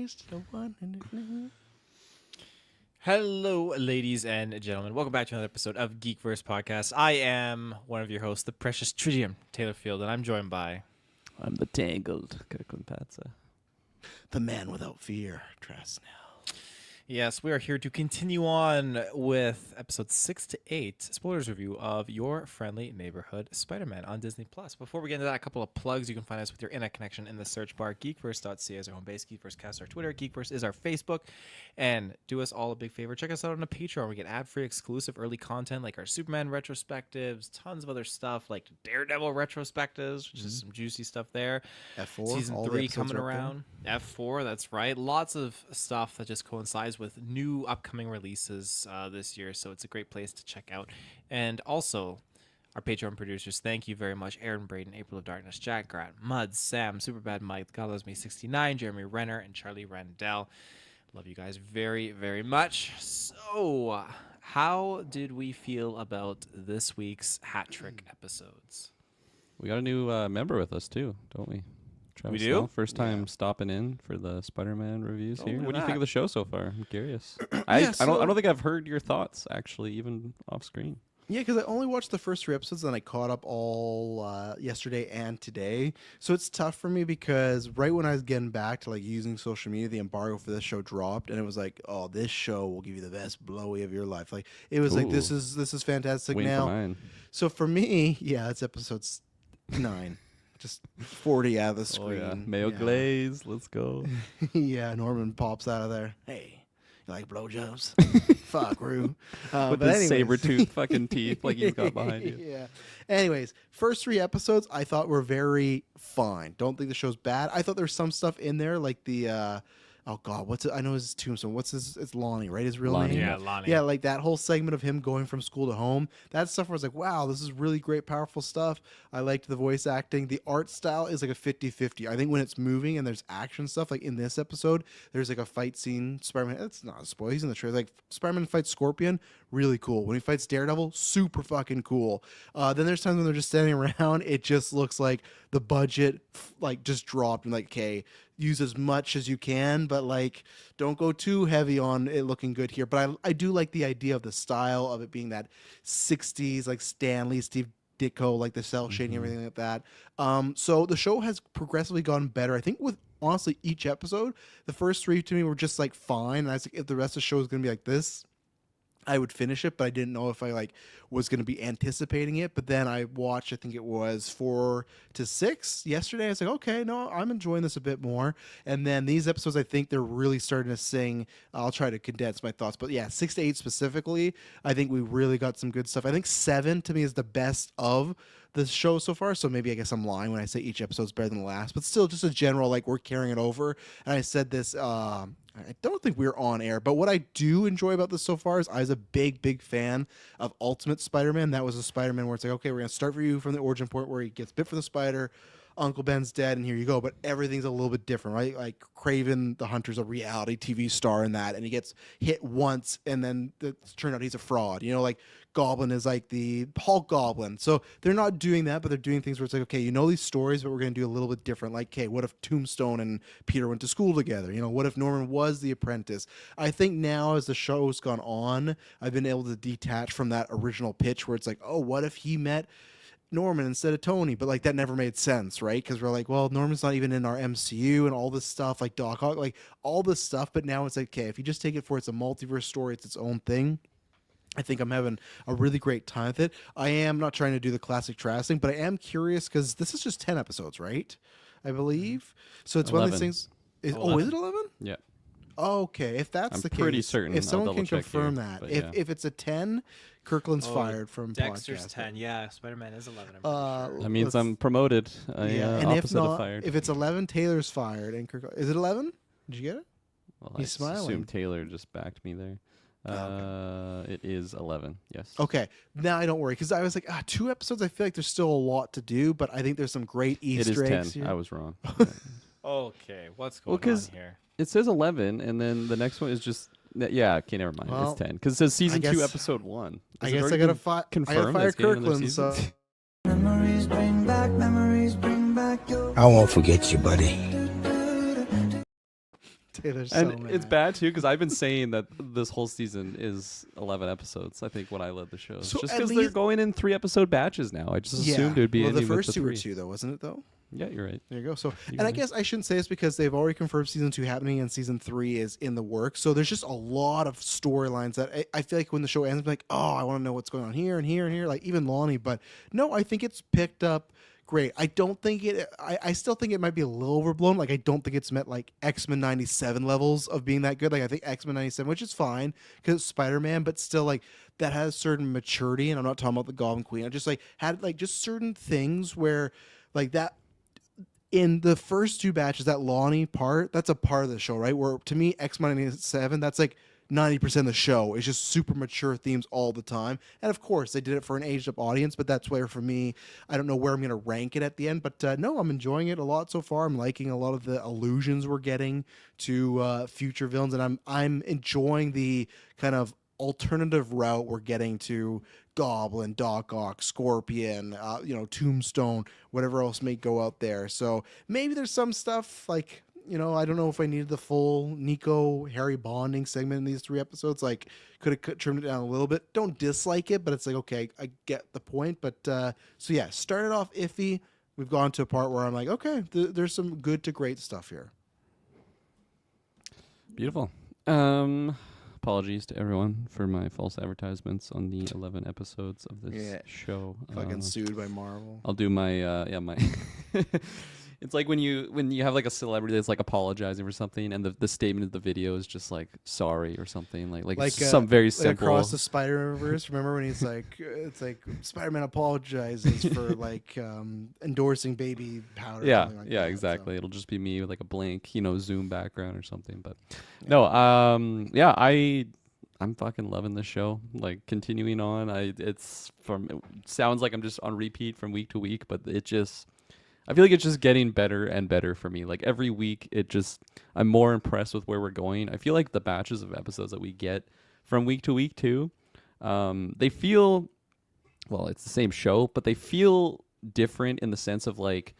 He's the one. Hello, ladies and gentlemen. Welcome back to another episode of GeekVerse podcast. I am one of your hosts, the precious Tridium Taylor Field, and I'm joined by... I'm the tangled Kirkland Patsa. The man without fear, Trasnell. Yes, we are here to continue on with episodes 6 to 8, spoilers review of Your Friendly Neighborhood Spider-Man on Disney+. Before we get into that, a couple of plugs. You can find us with your internet connection in the search bar. GeekVerse.ca is our home base. GeekVerse is our Twitter. GeekVerse is our Facebook. And do us all a big favor. Check us out on the Patreon. We get ad-free exclusive early content like our Superman retrospectives, tons of other stuff like Daredevil retrospectives, which is some juicy stuff there. F4. Season 3 coming around. F4, that's right. Lots of stuff that just coincides with new upcoming releases this year, so it's a great place to check out. And also, our Patreon producers, thank you very much. Aaron Braden, April of Darkness, Jack Grant, Mud, Sam, Superbad Mike, God Loves Me 69, Jeremy Renner, and Charlie Randell. Love you guys very, very much. So, how did we feel about this week's Hat Trick episodes? We got a new member with us too, don't we? Travis We do? Snell, first time stopping in for the Spider-Man reviews here. look at What do you think that. of the show so far? I'm curious. Yeah, I so- don't think I've heard your thoughts actually, even off screen. Yeah, because I only watched the first 3 episodes, and I caught up all yesterday and today. So it's tough for me because right when I was getting back to like using social media, the embargo for this show dropped, and it was like, oh, this show will give you the best blowy of your life. Like it was like this is fantastic Waiting now. for mine. So for me, yeah, it's episode 9. Just 40 out of the screen. Oh yeah, Mayo yeah. glaze. Let's go. Yeah, Norman pops out of there. Hey, you like blowjobs? Fuck, Rue. With But his anyways. saber-toothed fucking teeth like he's got behind you. Yeah. Anyways, first 3 episodes I thought were very fine. Don't think the show's bad. I thought there was some stuff in there like the oh god, what's it? I know his tombstone. What's his? It's Lonnie, right? His real Lonnie. name. Yeah, Lonnie. Yeah, like that whole segment of him going from school to home. That stuff where I was like, wow, this is really great, powerful stuff. I liked the voice acting. The art style is like a 50-50. I think when it's moving and there's action stuff, like in this episode, there's like a fight scene. Spider-Man, it's not a spoiler. He's in the trailer. Like Spider-Man fights Scorpion, really cool. When he fights Daredevil, super fucking cool. Then there's times when they're just standing around. It just looks like the budget like just dropped and like, okay, use as much as you can, but like don't go too heavy on it looking good here. But I do like the idea of the style of it being that 60s like Stanley, Steve Ditko, like the cell shading, everything like that. So the show has progressively gotten better. I think with honestly each episode, the first 3 to me were just like fine. And I was like, if the rest of the show is gonna be like this, I would finish it, but I didn't know if I like was going to be anticipating it. But then I watched, I think it was 4 to 6 yesterday. I was like, okay, no, I'm enjoying this a bit more. And then these episodes, I think they're really starting to sing. I'll try to condense my thoughts, but yeah, 6 to 8 specifically, I think we really got some good stuff. I think 7 to me is the best of the show so far, so maybe I guess I'm lying when I say each episode's better than the last, but still just a general, like, we're carrying it over. And I said this, I don't think we were on air, but what I do enjoy about this so far is I was a big fan of Ultimate Spider-Man. That was a Spider-Man where it's like, okay, we're going to start for you from the origin point where he gets bit from the spider, Uncle Ben's dead, and here you go. But everything's a little bit different, right? Like Kraven the Hunter's a reality TV star in that, and he gets hit once, and then it's turned out he's a fraud. You know, like Goblin is like the Hulk Goblin. So they're not doing that, but they're doing things where it's like, okay, you know these stories, but we're going to do a little bit different. Like, okay, what if Tombstone and Peter went to school together? You know, what if Norman was the apprentice? I think now as the show's gone on, I've been able to detach from that original pitch where it's like, oh, what if he met Norman instead of Tony? But like that never made sense, right? Because we're like, well, Norman's not even in our MCU and all this stuff, like Doc Ock, like all this stuff. But now it's like, okay, if you just take it for it's a multiverse story, it's its own thing. I think I'm having a really great time with it. I am not trying to do the classic trash thing, but I am curious because this is just 10 episodes, right? I believe. So it's one of these 11. things. Is it 11? Yeah. Okay, if that's I'm the case, pretty certain. if I'll someone can double-check confirm here, that, but if it's a 10, Kirkland's fired from Dexter's podcast. 10. Yeah, Spider-Man is 11. I'm pretty sure. That means let's- I'm promoted. and if Opposite of not, fired. if it's 11, Taylor's fired, and is it 11? Did you get it? Well, he's I smiling. assume Taylor just backed me there. It is 11. Yes. Okay, now I don't worry because I was like, 2 episodes. I feel like there's still a lot to do, but I think there's some great It Easter is 10. eggs here. I was wrong. Okay, what's Well, going on 'cause here? It says 11, and then the next one is just yeah. Okay, never mind. Well, it's 10 because it says season I 2, guess- episode 1. I Has it guess I already gotta been fire confirmed that it's getting another Kirkland. So season? I won't forget you, buddy. Taylor's And so mad. it's bad too because I've been saying that this whole season is 11 episodes. I think when I led the show, So just at because they're least- going in 3-episode batches now. I just assumed it would be well, the ending with first the two were 3. 2 though, wasn't it though? Yeah, you're right. There you go. So, You're and I right. guess I shouldn't say this because they've already confirmed season 2 happening and season 3 is in the works. So there's just a lot of storylines that I feel like when the show ends, I'm like, oh, I want to know what's going on here and here and here, like even Lonnie. But no, I think it's picked up great. I don't think it. I still think it might be a little overblown. Like I don't think it's met like X-Men 97 levels of being that good. Like I think X-Men 97, which is fine because it's Spider-Man, but still like that has certain maturity. And I'm not talking about the Goblin Queen. I just like had like just certain things where like that. In the first 2 batches, that Lonnie part, that's a part of the show, right? Where to me, X-Men 97, that's like 90% of the show. It's just super mature themes all the time. And of course, they did it for an aged up audience, but that's where for me, I don't know where I'm going to rank it at the end. But no, I'm enjoying it a lot so far. I'm liking a lot of the allusions we're getting to future villains, and I'm enjoying the kind of alternative route we're getting to Goblin, Doc Ock, Scorpion, Tombstone, whatever else may go out there. So maybe there's some stuff like, I don't know if I needed the full Nico Harry bonding segment in these 3 episodes. Like, could have trimmed it down a little bit. Don't dislike it, but it's like, okay, I get the point. But so yeah, started off iffy. We've gone to a part where I'm like, okay, there's some good to great stuff here. Beautiful. Apologies to everyone for my false advertisements on the 11 episodes of this show. Fucking sued by Marvel. I'll do my my. It's like when you have like a celebrity that's like apologizing for something, and the statement of the video is just like sorry or something like it's some very simple. Across the Spider-Verse. Remember when he's like, it's like Spider-Man apologizes for like endorsing baby powder. Yeah, or something like yeah, that, exactly. so. It'll just be me with like a blank, Zoom background or something. But no, yeah, I'm fucking loving this show. Like continuing on, it sounds like I'm just on repeat from week to week, but I feel like it's just getting better and better for me. Like every week, I'm more impressed with where we're going. I feel like the batches of episodes that we get from week to week too, they feel, well, it's the same show, but they feel different in the sense of like,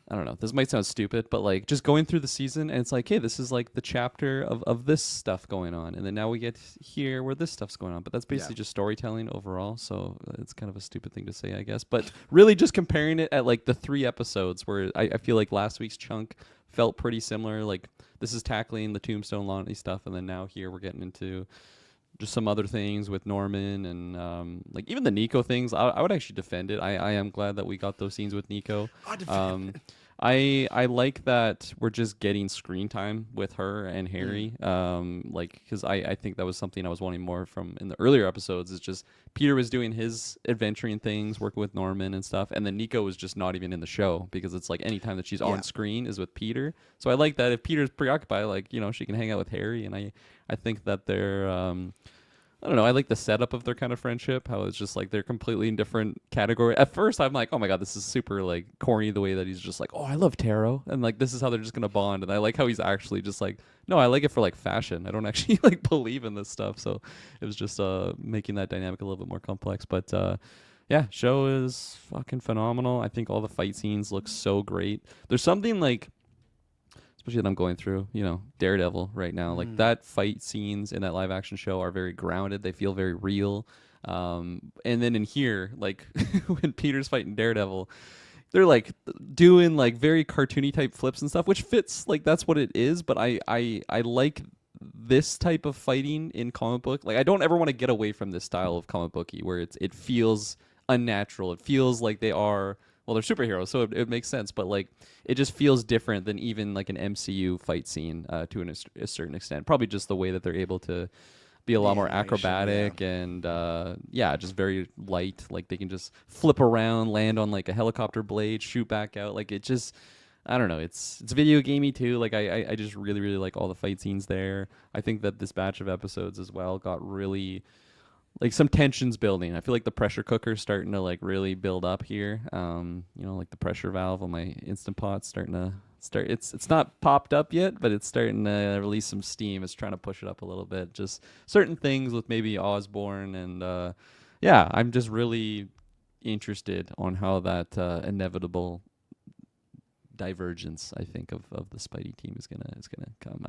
I don't know, this might sound stupid, but like just going through the season and it's like, hey, this is like the chapter of this stuff going on. And then now we get here where this stuff's going on. But that's basically just storytelling overall. So it's kind of a stupid thing to say, I guess. But really just comparing it at like the 3 episodes where I feel like last week's chunk felt pretty similar. Like this is tackling the Tombstone Lonnie stuff. And then now here we're getting into just some other things with Norman and like even the Nico things. I would actually defend it. I am glad that we got those scenes with Nico. I like that we're just getting screen time with her and Harry. Like because I think that was something I was wanting more from in the earlier episodes. It's just Peter was doing his adventuring things, working with Norman and stuff, and then Nico was just not even in the show because it's like anytime that she's on screen is with Peter. So I like that if Peter's preoccupied, like she can hang out with Harry, and I think that they're I don't know. I like the setup of their kind of friendship. How it's just like they're completely in different category. At first, I'm like, oh my god, this is super like corny. The way that he's just like, oh, I love tarot, and like this is how they're just gonna bond. And I like how he's actually just like, no, I like it for like fashion. I don't actually like believe in this stuff. So it was just making that dynamic a little bit more complex. But yeah, show is fucking phenomenal. I think all the fight scenes look so great. There's something like, especially that I'm going through, Daredevil right now. Like that fight scenes in that live action show are very grounded. They feel very real. And then in here, like when Peter's fighting Daredevil, they're like doing like very cartoony type flips and stuff, which fits, like that's what it is. But I like this type of fighting in comic book. Like I don't ever want to get away from this style of comic booky where it feels unnatural. It feels like they are, well, they're superheroes, so it makes sense, but like it just feels different than even like an MCU fight scene to a certain extent. Probably just the way that they're able to be a lot more acrobatic and just very light. Like they can just flip around, land on like a helicopter blade, shoot back out. Like it just, I don't know. It's video gamey too. Like I just really, really like all the fight scenes there. I think that this batch of episodes as well got really, like some tensions building. I feel like the pressure cooker's starting to like really build up here. Like the pressure valve on my Instant Pot's starting to start. It's not popped up yet, but it's starting to release some steam. It's trying to push it up a little bit. Just certain things with maybe Osborn and I'm just really interested on how that inevitable divergence, I think, of the Spidey team is gonna come.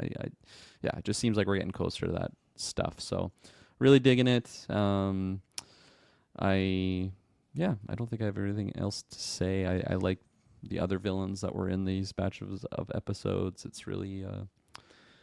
Yeah, it just seems like we're getting closer to that stuff. So really digging it. I don't think I have anything else to say. I like the other villains that were in these batches of episodes. It's really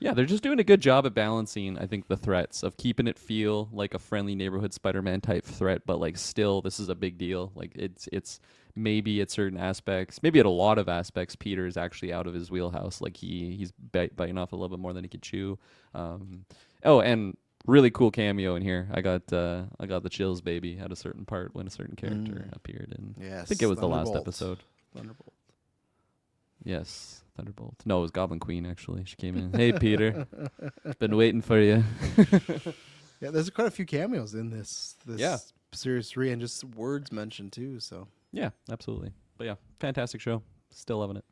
they're just doing a good job at balancing, I think, the threats of keeping it feel like a friendly neighborhood Spider-Man type threat, but like still this is a big deal. Like it's maybe at certain aspects, maybe at a lot of aspects, Peter is actually out of his wheelhouse. Like he's biting off a little bit more than he could chew. And really cool cameo in here. I got the chills, baby, at a certain part when a certain character appeared, and Yes, I think it was the last Thunderbolt. episode. Thunderbolt. Yes, Thunderbolt. No, it was Goblin Queen actually. She came in. Hey, Peter, been waiting for you. Yeah, there's quite a few cameos in this Yeah. series 3, and just words mentioned too. So Yeah, absolutely. But yeah, fantastic show. Still loving it.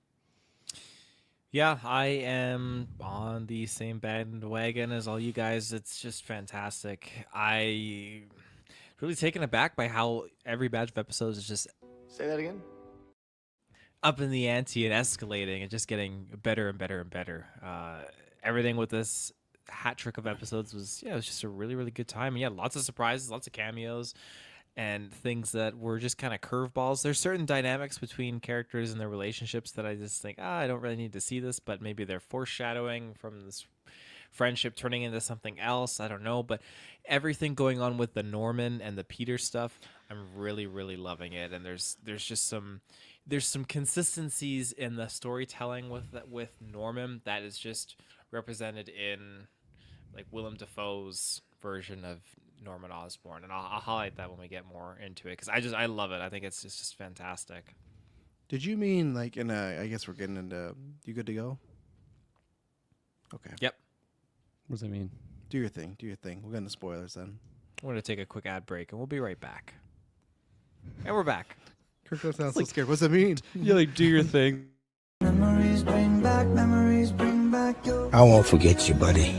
Yeah, I am on the same bandwagon as all you guys. It's just fantastic. I really taken aback by how every batch of episodes is just Say that again. up in the ante and escalating and just getting better and better and better. Everything with this hat trick of episodes was it was just a really, really good time. And yeah, lots of surprises, lots of cameos, and things that were just kind of curveballs. There's certain dynamics between characters and their relationships that I just think, I don't really need to see this, but maybe they're foreshadowing from this friendship turning into something else. I don't know, but everything going on with the Norman and the Peter stuff, I'm really, really loving it. And there's just some consistencies in the storytelling with Norman that is just represented in like Willem Dafoe's version of Norman Osborn, and I'll highlight that when we get more into it because I love it. I think it's just fantastic. did you mean like in a? I guess we're getting into. You good to go? Okay. Yep. What does that mean? Do your thing. Do your thing. We'll get into spoilers then. We're gonna take a quick ad break, and we'll be right back. And we're back. Kirk doesn't sound so scared. What's that mean? You like do your thing. Memories bring back your... I won't forget you, buddy.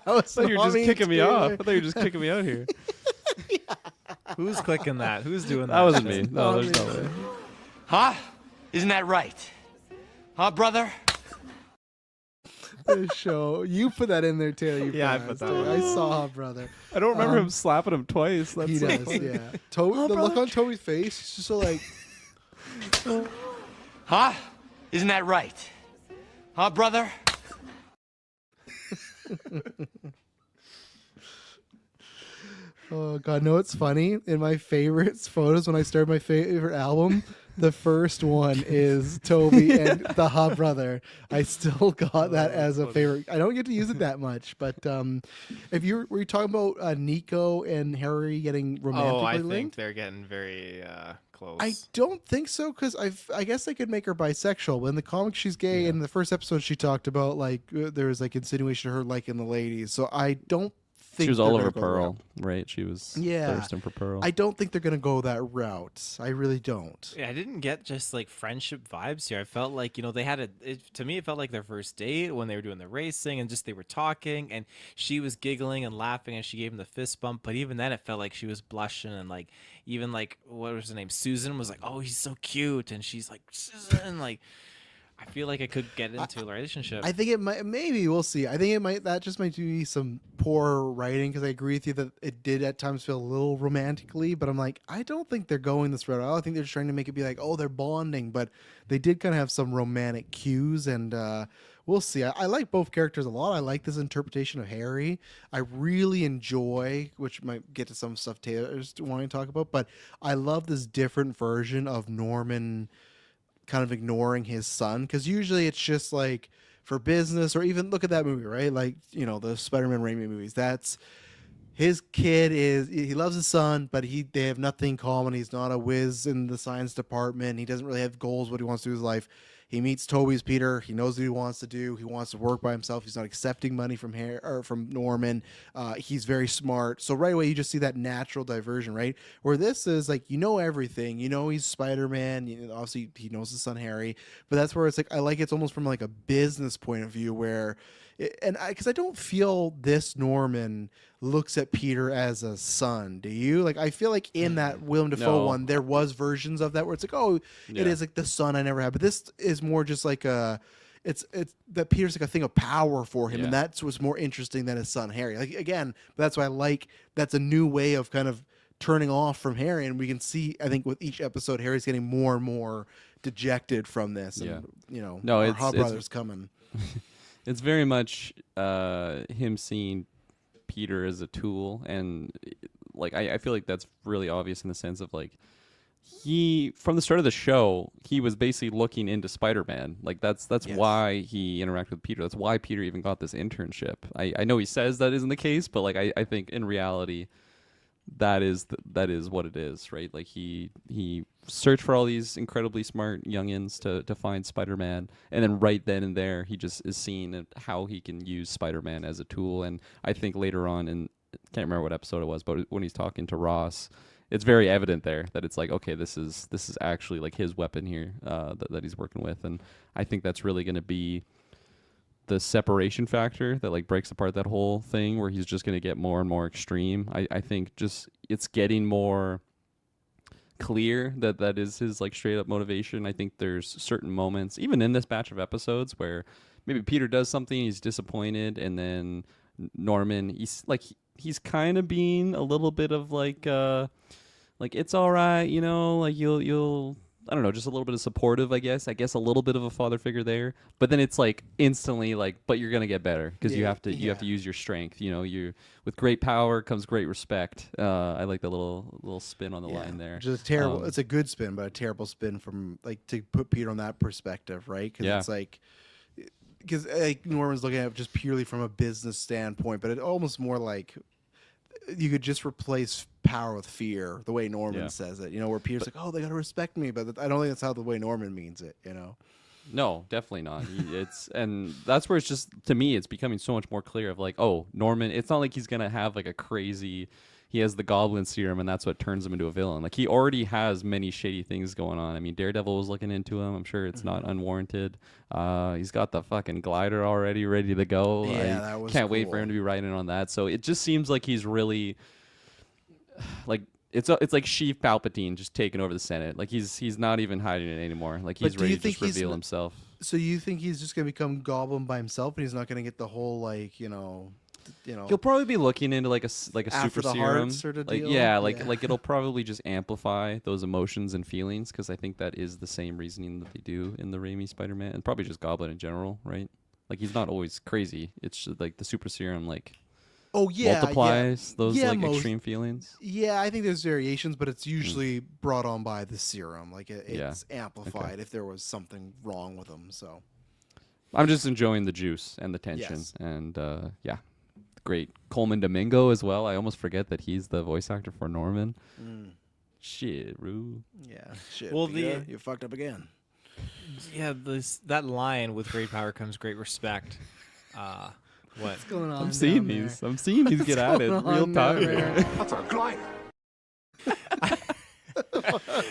I thought you were just kicking me off. I thought you were just kicking me out here. Who's clicking that? Who's doing that? That wasn't me. No, there's no way. Huh? Isn't that right? Huh, brother? The show. You put that in there, Taylor. You Yeah, I promised. put that one. I saw, brother. I don't remember him slapping him twice. That's He so does, funny. yeah. The look on Toby's face, he's just so like, Huh? Isn't that right? Huh, brother? oh God, no, it's funny. In my favorites photos, when I started my favorite album, the first one is Toby and the Hot Brother. I still got that as a favorite. I don't get to use it that much, but if were you talking about Nico and Harry getting romantically Oh, I linked? think they're getting very close. I don't think so because I guess they could make her bisexual. But in the comics, she's gay. And in the first episode, she talked about like there was like insinuation of her liking the ladies. So I don't think She was they're all gonna over go Pearl, that- right? She was Yeah. thirsting for Pearl. I don't think they're gonna go that route. I really don't. Yeah, I didn't get just like friendship vibes here. I felt like they had to me it felt like their first date when they were doing the racing and just they were talking and she was giggling and laughing and she gave him the fist bump. But even then, it felt like she was blushing and like even like what was her name? Susan was like, "Oh, he's so cute," and she's like, "Susan," like. I feel like it could get into a relationship. I think it might. Maybe we'll see. I think it might. That just might be some poor writing because I agree with you that it did at times feel a little romantically. But I'm like, I don't think they're going this route. I think they're just trying to make it be like, oh, they're bonding. But they did kind of have some romantic cues, and we'll see. I like both characters a lot. I like this interpretation of Harry. I really enjoy, which might get to some stuff Taylor's wanting to talk about. But I love this different version of Norman kind of ignoring his son because usually it's just like for business or even look at that movie, right? Like, the Spider-Man Raimi movies. That's his kid he loves his son, but they have nothing in common. He's not a whiz in the science department. He doesn't really have goals, what he wants to do with his life. he meets Toby's Peter. He knows what he wants to do. He wants to work by himself. He's not accepting money from from Norman. He's very smart. So right away you just see that natural diversion, right? Where this is like, you know, everything. You know, he's Spider-Man. You know, obviously he knows his son Harry, but that's where it's like, I like it's almost from like a business point of view where, because I don't feel this Norman looks at Peter as a son. Do you? Like, I feel like in that Willem Dafoe No. one, there was versions of that where it's like, oh, Yeah. it is like the son I never had. But this is more just like it's that Peter's like a thing of power for him, and Yeah. that's what's more interesting than his son Harry. Like again, that's why I like that's a new way of kind of turning off from Harry, and we can see, I think, with each episode, Harry's getting more and more dejected from this. And, Yeah. you know, No, our it's- Hub it's- Brothers coming. It's very much him seeing Peter as a tool, and like I feel like that's really obvious in the sense of like he from the start of the show he was basically looking into Spider-Man. Like that's Yes. why he interacted with Peter. That's why Peter even got this internship. I know he says that isn't the case, but like I think in reality that is what it is, right? Like he searched for all these incredibly smart youngins to find Spider-Man, and then right then and there he just is seeing how he can use Spider-Man as a tool. And I think later on, and can't remember what episode it was, but when he's talking to Ross, it's very evident there that it's like, okay, this is actually like his weapon here that he's working with. And I think that's really going to be the separation factor that like breaks apart that whole thing, where he's just going to get more and more extreme. I think just it's getting more clear that is his like straight up motivation. I think there's certain moments even in this batch of episodes where maybe Peter does something, he's disappointed, and then Norman, he's kind of being a little bit of like it's all right, you know, like you'll I don't know, just a little bit of supportive, I guess a little bit of a father figure there. But then it's like instantly like, but you're gonna get better because you have to use your strength. You know, you with great power comes great respect. I like the little spin on the line there. Just terrible. It's a good spin, but a terrible spin from like to put Peter on that perspective, right? Because it's like, because like Norman's looking at it just purely from a business standpoint, but it almost more like you could just replace power with fear, the way Norman says it. You know, where Peter's like, "Oh, they gotta respect me," but I don't think that's how the way Norman means it. You know. No, definitely not. And that's where it's just, to me, it's becoming so much more clear of like, oh, Norman, it's not like he's going to have like a crazy, he has the goblin serum and that's what turns him into a villain. Like he already has many shady things going on. I mean, Daredevil was looking into him. I'm sure it's not unwarranted. He's got the fucking glider already ready to go. Yeah, I that was can't wait for cool. him to be riding on that. So it just seems like he's really like, it's like Sheev Palpatine just taking over the Senate. Like he's not even hiding it anymore. Like he's But do ready you to think just reveal himself. So you think he's just gonna become Goblin by himself, and he's not gonna get the whole like you know. He'll probably be looking into like a super After the serum, heart sort of like deal? yeah, Yeah. like it'll probably just amplify those emotions and feelings, because I think that is the same reasoning that they do in the Raimi Spider-Man, and probably just Goblin in general, right? Like he's not always crazy. It's just like the super serum like multiplies those like extreme feelings. Yeah, I think there's variations, but it's usually brought on by the serum. Like Yeah. it's amplified if there was something wrong with them. So I'm just enjoying the juice and the tension, Yes. and great Coleman Domingo as well. I almost forget that he's the voice actor for Norman. Shit, Rue. yeah, shit. Well, Peter, you fucked up again. Yeah, that line, with great power comes great respect. What? What's going on? I'm seeing these. I'm seeing these get at it going real on time. down here. there? That's a glider.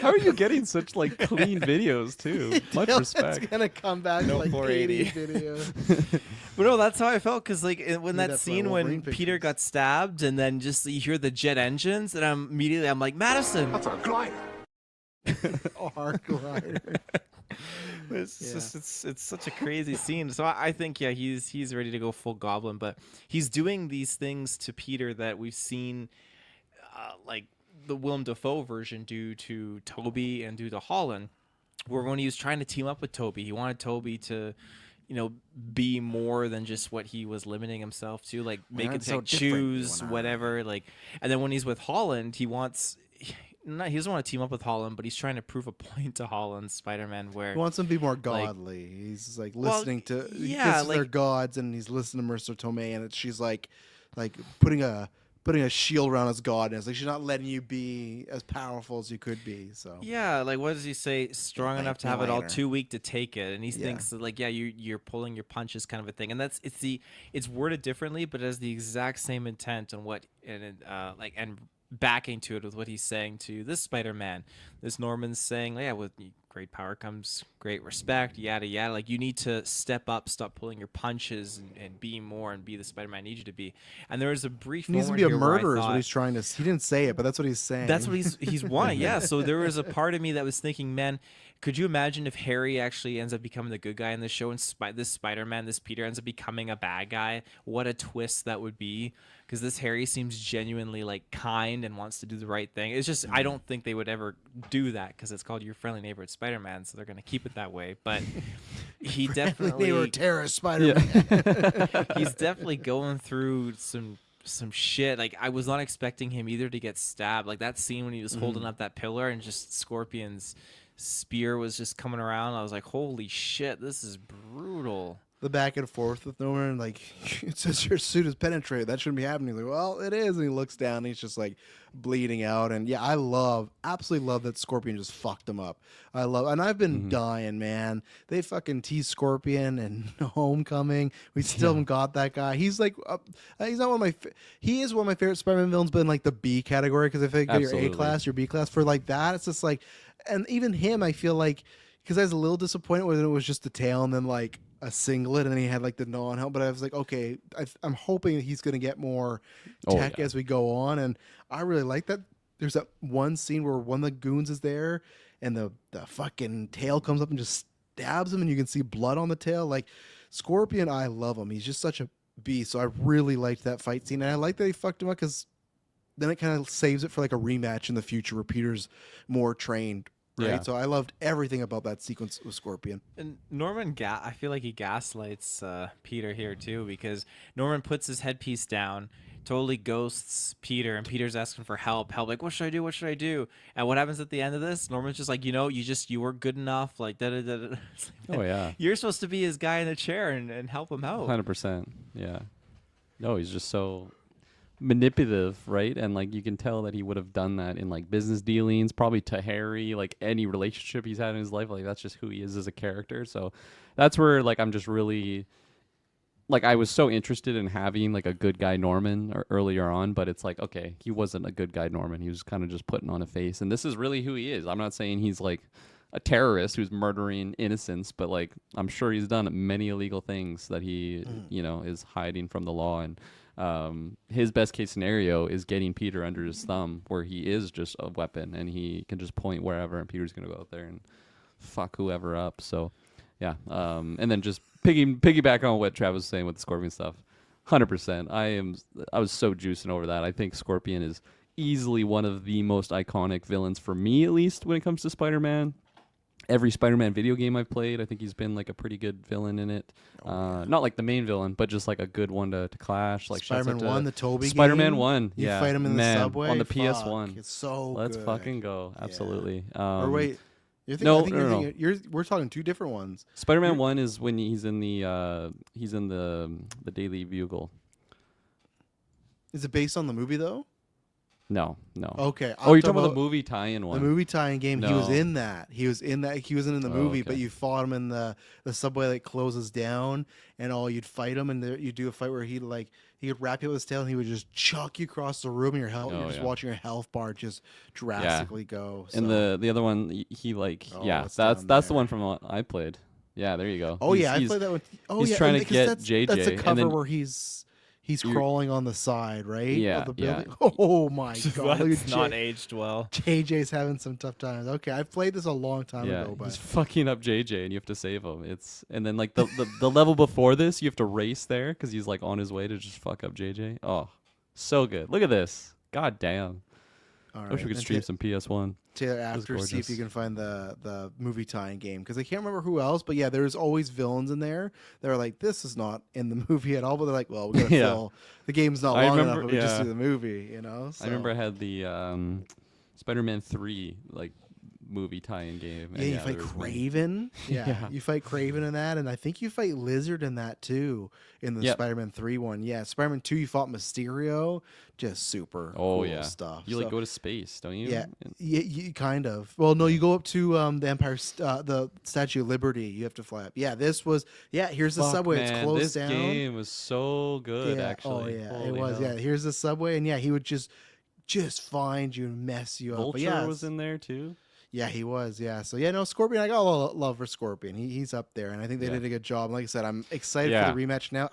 How are you getting such like clean videos too? Much respect. It's gonna come back No like 480. 80 video. But no, that's how I felt, because like when that that's my scene when Wolverine Peter pictures. got stabbed and then just you hear the jet engines, and I'm like, Madison. That's a glider. Arc glider. It's Yeah. just it's such a crazy scene. So I think he's ready to go full Goblin, but he's doing these things to Peter that we've seen, like the Willem Dafoe version do to Toby and do to Holland, where when he was trying to team up with Toby, he wanted Toby to, be more than just what he was limiting himself to, like make him it's so pick, different, choose, Leonardo. whatever. Like, and then when he's with Holland, he doesn't want to team up with Holland, but he's trying to prove a point to Holland's Spider-Man where He wants him to be more godly. He's like listening to yeah, they're like- gods, and he's listening to Marissa Tomei, and she's like putting a putting a shield around his godness. Like she's not letting you be as powerful as you could be. So Yeah, like what does he say? Strong Like, enough to have it all, liner. too weak to take it, and he Yeah. thinks that, like, yeah, you're pulling your punches, kind of a thing, and it's worded differently, but it has the exact same intent on what and backing to it with what he's saying to this Spider-Man. This Norman's saying, yeah, with great power comes great respect, yada yada. Like you need to step up, stop pulling your punches, and be more, and be the Spider-Man I need you to be. And there was a brief he needs to moment be a here where I murderer. Is thought, what he's trying to. He didn't say it, but that's what he's saying. that's what he's wanting. Yeah. So there was a part of me that was thinking, man, could you imagine if Harry actually ends up becoming the good guy in this show, and this Spider-Man, this Peter, ends up becoming a bad guy? What a twist that would be! Because this Harry seems genuinely like kind and wants to do the right thing. It's just I don't think they would ever do that because it's called Your Friendly Neighborhood Spider-Man, so they're gonna keep it that way. But he They definitely were terrorist Spider-Man. he's definitely going through some shit. Like I was not expecting him either to get stabbed. Like that scene when he was holding up that pillar and just Scorpion's spear was just coming around. I was like, holy shit, this is brutal. The back and forth with Norman, like, it says your suit is penetrated. That shouldn't be happening. He's like, well, it is. And he looks down and he's just like bleeding out. And yeah, absolutely love that Scorpion just fucked him up. And I've been dying, man. They fucking tease Scorpion and Homecoming. We still haven't got that guy. He's like, he's not one of my, he is one of my favorite Spider-Man villains, but in like the B category, because I think your A class, your B class for like that. It's just like, and even him, I feel like, because I was a little disappointed when it was just the tail and then like a singlet and then he had like the non-helmet, but I was like, okay, I'm hoping that he's going to get more tech as we go on, and I really like that. There's that one scene where one of the goons is there and the fucking tail comes up and just stabs him and you can see blood on the tail. Like Scorpion, I love him. He's just such a beast, so I really liked that fight scene, and I like that he fucked him up because then it kind of saves it for like a rematch in the future where Peter's more trained. Right. Yeah. So I loved everything about that sequence with Scorpion. And Norman, I feel like he gaslights Peter here too, because Norman puts his headpiece down, totally ghosts Peter, and Peter's asking for help. Like, what should I do? What should I do? And what happens at the end of this? Norman's just like, you were good enough. Like, da da da. Like, Oh yeah. you're supposed to be his guy in the chair and help him out. 100%. Yeah. No, he's just so manipulative, right? And like you can tell that he would have done that in like business dealings, probably to Harry, like any relationship he's had in his life. Like that's just who he is as a character. So that's where like I'm just really like I was so interested in having like a good guy Norman earlier on, but it's like, okay, he wasn't a good guy Norman. He was kind of just putting on a face, and this is really who he is. I'm not saying he's like a terrorist who's murdering innocents, but like I'm sure he's done many illegal things that he is hiding from the law. And his best case scenario is getting Peter under his thumb, where he is just a weapon and he can just point wherever, and Peter's gonna go out there and fuck whoever up. So yeah, and then just piggyback on what Travis was saying with the Scorpion stuff. 100%. I was so juicing over that. I think Scorpion is easily one of the most iconic villains for me, at least when it comes to Spider-Man. Every Spider-Man video game I've played, I think he's been like a pretty good villain in it. Not like the main villain, but just like a good one to clash. Like Spider-Man 1, the Tobey game. Spider-Man 1, You yeah. fight him in the subway on the Fuck, PS1. It's so Let's good. fucking go. Absolutely. Or wait, no, we're talking two different ones. Spider-Man 1 is when he's in the Daily Bugle. Is it based on the movie though? No. Okay. Oh, you're talking about the movie tie-in one. The movie tie-in game. He was No. in that. He wasn't in the movie, but okay. you fought him in the subway that closes down, and you'd fight him, and you do a fight where he could wrap you with his tail, and he would just chuck you across the room, and your health, you're just watching your health bar just drastically go. So. And the other one, he it's that's down the one from what I played. Yeah, there you go. Oh He's- I he's- played that one. Oh he's yeah, trying and to because get that's, JJ, That's a and cover then where he's crawling on the side, right? Yeah, Of the yeah. building. Oh my god, look That's at not aged well. JJ's having some tough times. Okay, I played this a long time Yeah, ago, but he's fucking up JJ, and you have to save him. And then like the level before this, you have to race there because he's like on his way to just fuck up JJ. Oh, so good. Look at this. God damn. all I wish we could And stream some PS1. Taylor, was after, see if you gorgeous. can find the movie tie-in game, because I can't remember who else, but yeah, there's always villains in there that are like, this is not in the movie at all, but they're like, well, we're gonna Yeah. fill the game's not I long remember- enough, but we just yeah. do the movie, you know. So. I remember I had the Spider-Man 3 like movie tie-in game. Yeah, And you fight there was me. Craven. Yeah, Yeah. you fight Craven in that, and I think you fight Lizard in that too in the Yep. Spider-Man 3 one. Yeah, Spider-Man 2, you fought Mysterio. Just super Oh cool yeah, stuff. you like So, go to space, don't you? yeah, you kind of. Well, no, you go up to the Statue of Liberty. You have to fly up. Yeah, this was. Yeah, here's the Fuck, subway. man, It's closed this down. game was so good. Yeah. Actually, Oh yeah, it Holy was. hell. Yeah, here's the subway, and yeah, he would just find you and mess you up. Vulture But yeah, was in there too. yeah, he was. Yeah. So yeah, no, Scorpion. I got a lot of love for Scorpion. He's up there, and I think they Yeah. did a good job. Like I said, I'm excited Yeah. for the rematch now.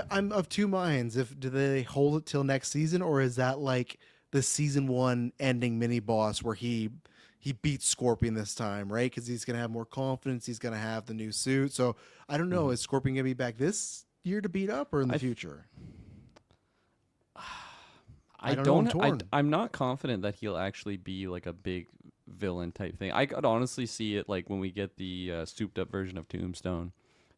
I'm of two minds. Do they hold it till next season, or is that like the season 1 ending mini boss where he beats Scorpion this time, right? Because he's gonna have more confidence. He's gonna have the new suit. So I don't know. Is Scorpion gonna be back this year to beat up, or in the future? I don't know, I'm don't. torn. I'm not confident that he'll actually be like a big villain type thing. I could honestly see it like when we get the souped up version of Tombstone.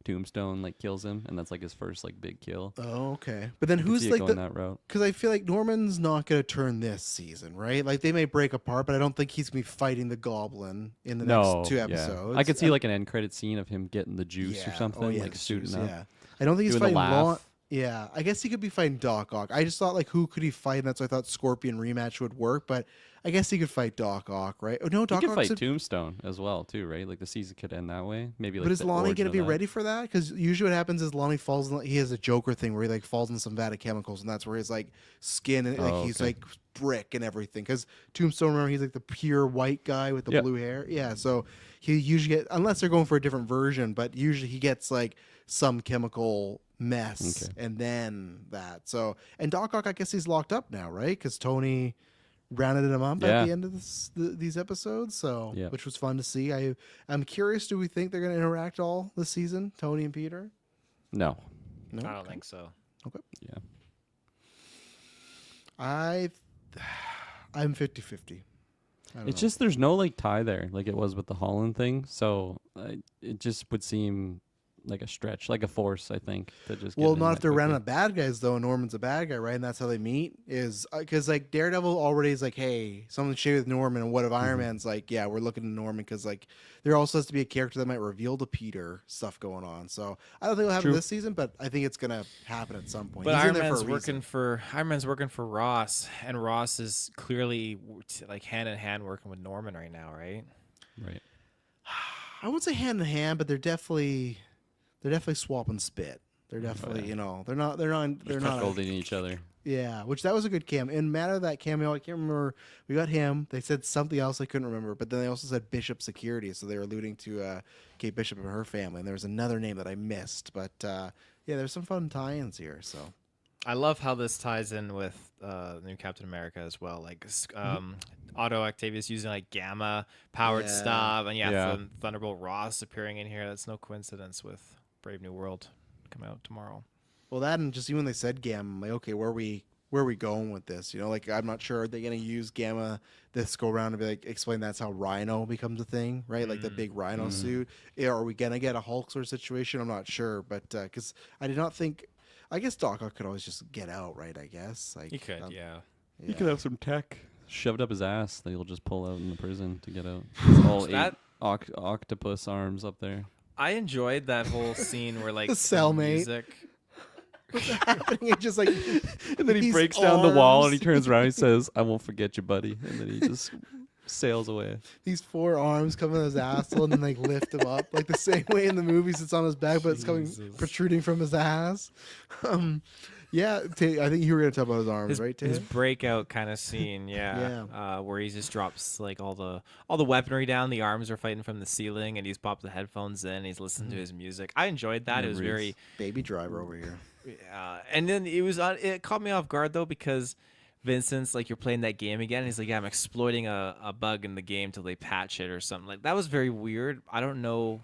Tombstone like kills him, and that's like his first like big kill. Oh, okay. But then I could who's see it like going the? that route? Because I feel like Norman's not going to turn this season, right? Like they may break apart, but I don't think he's going to be fighting the Goblin in the No, next 2 yeah. episodes. I could see like an end credit scene of him getting the juice or Yeah. something, Oh, yeah, like the suiting juice, up. Yeah, I don't think he's Doing the fighting laugh. Yeah, I guess he could be fighting Doc Ock. I just thought like who could he fight? And that's why I thought Scorpion rematch would work. But I guess he could fight Doc Ock, right? Oh no, He Doc could Ock's fight Tombstone as well too, right? Like the season could end that way. Maybe like. But is the Lonnie origin going to of be that. ready for that? Because usually what happens is Lonnie falls. He has a Joker thing where he like falls in some vat of chemicals, and that's where his like skin and like Oh, he's okay. like brick and everything. Because Tombstone, remember, he's like the pure white guy with the Yeah. blue hair. Yeah, so he usually get, unless they're going for a different version, but usually he gets like some chemical mess Okay. and then that. So and Doc Ock, I guess he's locked up now, right? Because Tony rounded him up at Yeah. the end of these episodes, so Yeah. which was fun to see. I'm curious. Do we think they're going to interact all this season, Tony and Peter? No. No, I don't think so. Yeah. I'm 50-50. It's just there's no like tie there, like it was with the Holland thing. So it just would seem like a stretch, like a force. I think to just. Well, get it in not that if they're quickly. rounding up bad guys though. Norman's a bad guy, right? And that's how they meet. Is because like Daredevil already is like, hey, something shady with Norman. And what if Iron Man's like, yeah, we're looking to Norman because like there also has to be a character that might reveal to Peter stuff going on. So I don't think it'll happen True. this season, but I think it's gonna happen at some point. But He's in Iron there for a Man's reason. Iron Man's working for Ross, and Ross is clearly like hand in hand working with Norman right now, right? Right. I wouldn't say hand in hand, but they're definitely swapping spit. They're definitely, yeah. they're not Holding each other. yeah, which that was a good cameo. In matter of that cameo, I can't remember. We got him. They said something else I couldn't remember, but then they also said Bishop Security, so they were alluding to Kate Bishop and her family. And there was another name that I missed, but yeah, there's some fun tie-ins here. So I love how this ties in with the new Captain America as well. Like Otto Octavius using like gamma powered Yeah. stuff, and Yeah. Thunderbolt Ross appearing in here. That's no coincidence with Brave New World coming out tomorrow. well, that and just even when they said Gamma, I'm like, okay, where are we going with this? You know, like I'm not sure are they going to use Gamma this go around and be like explain that's how Rhino becomes a thing, right? Like the big Rhino suit. Yeah, are we gonna get a Hulk sort of situation? I'm not sure, but because I did not think. I guess Doc Ock could always just get out, right? I guess like He could, yeah. He could have some tech shoved up his ass that he'll just pull out in the prison to get out. All That- eight octopus arms up there. I enjoyed that whole scene where like The cellmate. music. What's happening? It's just like, And then he these breaks down the wall and he arms, turns around and he says, "I won't forget you, buddy." And then he just sails away. these 4 arms come in his asshole and then like lift him up like the same way in the movies it's on his back, but it's coming Jesus. protruding from his ass. Yeah, I think you were gonna talk about his arms, His, right, his Taylor? breakout kind of scene, yeah, where he just drops like all the weaponry down. The arms are fighting from the ceiling, and he's popped the headphones in. He's listening to his music. I enjoyed that. It was very, Baby Driver over here. and then it caught me off guard though because Vincent's like, you're playing that game again. And he's like, yeah, I'm exploiting a bug in the game till they patch it or something. Like that was very weird. I don't know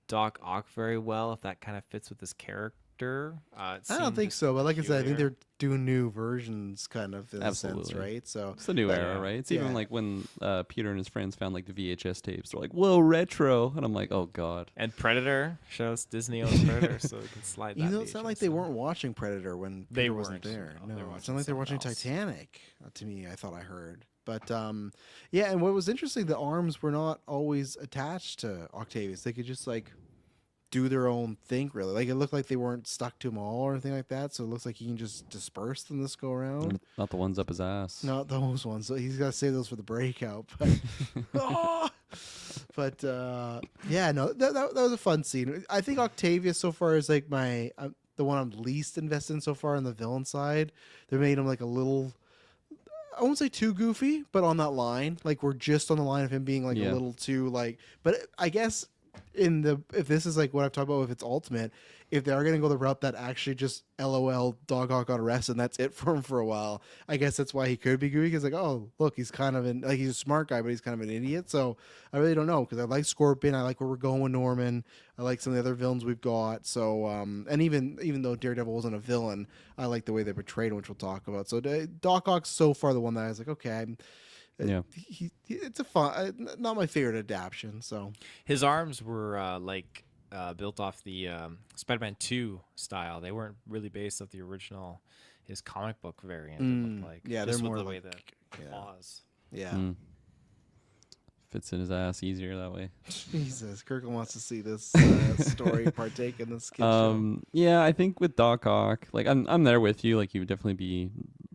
Doc Ock very well if that kind of fits with his character. I don't think so, but like I said, I think peculiar. they're doing new versions, kind of in a sense, Absolutely. right? So It's the new but, era, right? It's yeah. even like when Peter and his friends found like the VHS tapes. They're like, "Whoa, retro!" And I'm like, "Oh God." And Predator shows Disney owns Predator, so we can slide that. You know, it's not like VHS they in. weren't watching Predator when They Peter wasn't weren't. there. No, they were No, it's watching not like they're watching something else. Titanic. To me, I thought I heard, But yeah, and what was interesting, the arms were not always attached to Octavius. They could just like do their own thing, really. Like it looked like they weren't stuck to him all or anything like that. So it looks like he can just disperse them this go around. Not the ones up his ass. Not those ones. So he's got to save those for the breakout. But, Ah! But yeah, no, that was a fun scene. I think Octavius so far is like my the one I'm least invested in so far on the villain side. They made him like a little, I won't say too goofy, but on that line. Like we're just on the line of him being like a little too like. But I guess if this is like what I've talked about with its ultimate, if they are going to go the route that actually just LOL Doghawk got arrested and that's it for him for a while, I guess that's why he could be goofy, because like, oh look, he's kind of he's a smart guy but he's kind of an idiot. So I really don't know, because I like Scorpion, I like where we're going with Norman, I like some of the other villains we've got. So and even though Daredevil wasn't a villain, I like the way they portrayed him, which we'll talk about. So Doghawk's so far the one that I was like, okay, it's a fun, not my favorite adaptation. So His arms were built off the Spider-Man 2 style. They weren't really based off the original, his comic book variant. It looked like. Yeah, just they're with more the way like- the claws. yeah. Fits in his ass easier that way. Jesus, Kirkland wants to see this story partake in this kid show. Yeah, I think with Doc Ock, like I'm there with you. Like he would definitely be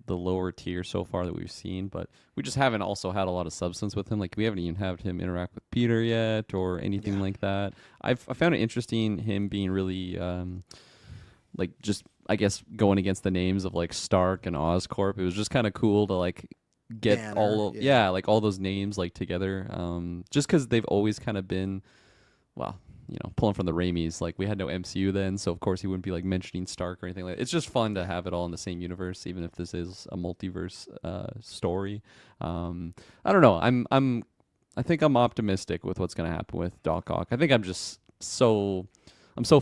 the lower tier so far that we've seen, but we just haven't also had a lot of substance with him. Like we haven't even had him interact with Peter yet or anything like that. I found it interesting him being really like just I guess going against the names of like Stark and Oscorp. It was just kind of cool to like get Banner, all of, yeah. like all those names like together. Just because they've always kind of been, well, you know, pulling from the Raimis. Like we had no MCU then, so of course he wouldn't be like mentioning Stark or anything like that. It's just fun to have it all in the same universe, even if this is a multiverse story. I don't know. I think I'm optimistic with what's gonna happen with Doc Ock. I think I'm so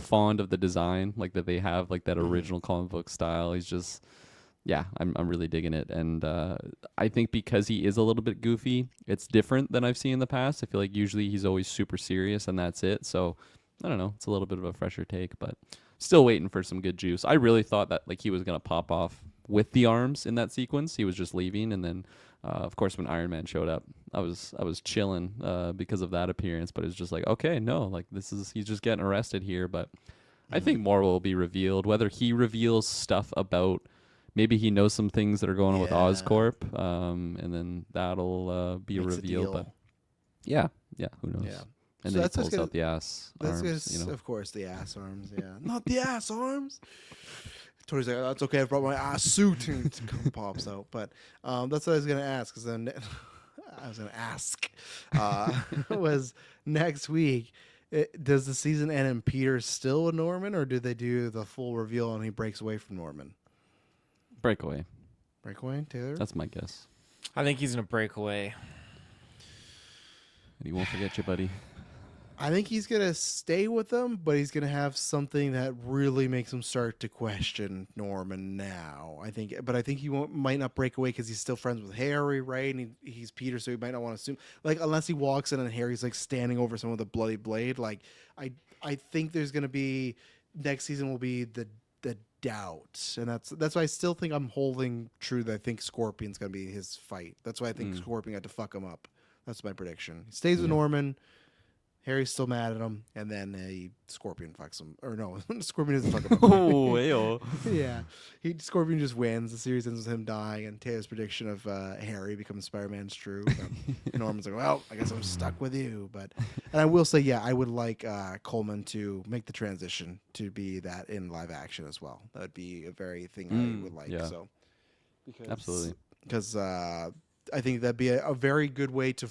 fond of the design, like that they have like that original comic book style. He's just, yeah, I'm really digging it, and I think because he is a little bit goofy, it's different than I've seen in the past. I feel like usually he's always super serious and that's it. So I don't know, it's a little bit of a fresher take, but still waiting for some good juice. I really thought that like he was gonna pop off with the arms in that sequence. He was just leaving, and then of course when Iron Man showed up, I was chilling because of that appearance. But it's just like, okay, no, like he's just getting arrested here. But I think more will be revealed. Whether he reveals stuff about, maybe he knows some things that are going on with Oscorp, and then that'll be Makes a revealed. deal. But yeah, who knows? Yeah. And So then that's he what's pulls gonna- out the ass That's arms. just, You know? of course, the ass arms. Yeah, not the ass arms. Tony's like, that's okay. I brought my ass suit, and it pops out. But that's what I was gonna ask. Because then I was gonna ask was next week. Does the season end and Peter's still with Norman, or do they do the full reveal and he breaks away from Norman? Breakaway. Breakaway, Taylor. That's my guess. I think he's gonna break away. And he won't forget you, buddy. I think he's gonna stay with them, but he's gonna have something that really makes him start to question Norman now. I think he might not break away because he's still friends with Harry, right? And he's Peter, so he might not want to assume. Like unless he walks in and Harry's like standing over someone with a bloody blade. Like I think there's gonna be next season will be the doubt, and that's why I still think I'm holding true that I think Scorpion's gonna be his fight. That's why I think Scorpion had to fuck him up. That's my prediction. He stays with Norman. Harry's still mad at him, and then Scorpion fucks him. Or no, Scorpion doesn't fuck him. Oh, ayo. Yeah, Scorpion just wins. The series ends with him dying, and Taylor's prediction of Harry becomes Spider-Man's true. Norman's like, well, I guess I'm stuck with you. And I will say, yeah, I would like Coleman to make the transition to be that in live action as well. That would be a very thing I would like. yeah. So, Absolutely. because I think that'd be a very good way to.